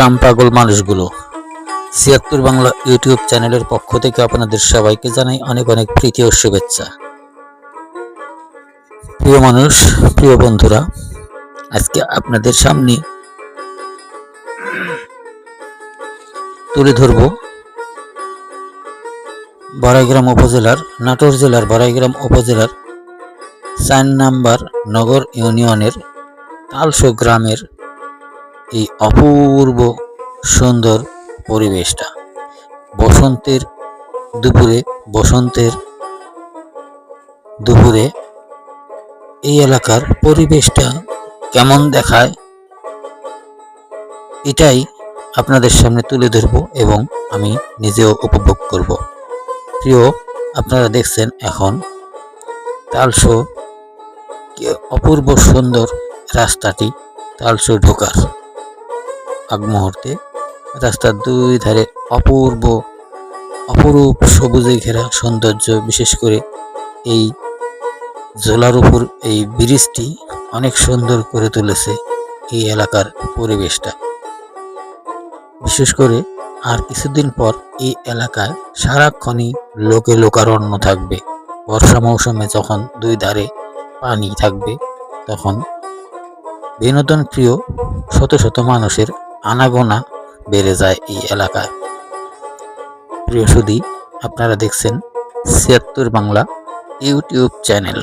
গ্রাম পাগল মানুষগুলো। ৭৬ বাংলা ইউটিউব চ্যানেলের পক্ষ থেকে আপনাদের সবাইকে জানাই অনেক অনেক প্রীতি ও শুভেচ্ছা। প্রিয় মানুষ, প্রিয় বন্ধুরা, আজকে আপনাদের সামনে তুলে ধরব বড়াইগ্রাম উপজেলার, নাটোর জেলার বড়াইগ্রাম উপজেলার ৪ নম্বর নগর ইউনিয়নের তালশো গ্রামের এই অপূর্ব সুন্দর পরিবেশটা। বসন্তের দুপুরে এই এলাকার পরিবেশটা কেমন দেখায় এটাই আপনাদের সামনে তুলে ধরব এবং আমি নিজেও উপভোগ করব। প্রিয়, আপনারা দেখছেন এখন তালশো অপূর্ব সুন্দর রাস্তাটি। তালশো ঢোকার আগ মুহূর্তে রাস্তার দুই ধারে অপরূপ সবুজে ঘেরা সৌন্দর্য, বিশেষ করে এই জলার উপর এই ব্রিজটি অনেক সুন্দর করে তুলেছে এই এলাকার পরিবেশটা। বিশেষ করে আর কিছুদিন পর এই এলাকায় সারাক্ষণই লোকারণ্য থাকবে। বর্ষা মৌসুমে যখন দুই ধারে পানি থাকবে, তখন বিনোদন প্রিয় শত শত মানুষের আনাগোনা বেড়ে যায় এই এলাকায়। প্রিয় সুধী, আপনারা দেখছেন ৭৬ বাংলা ইউটিউব চ্যানেল।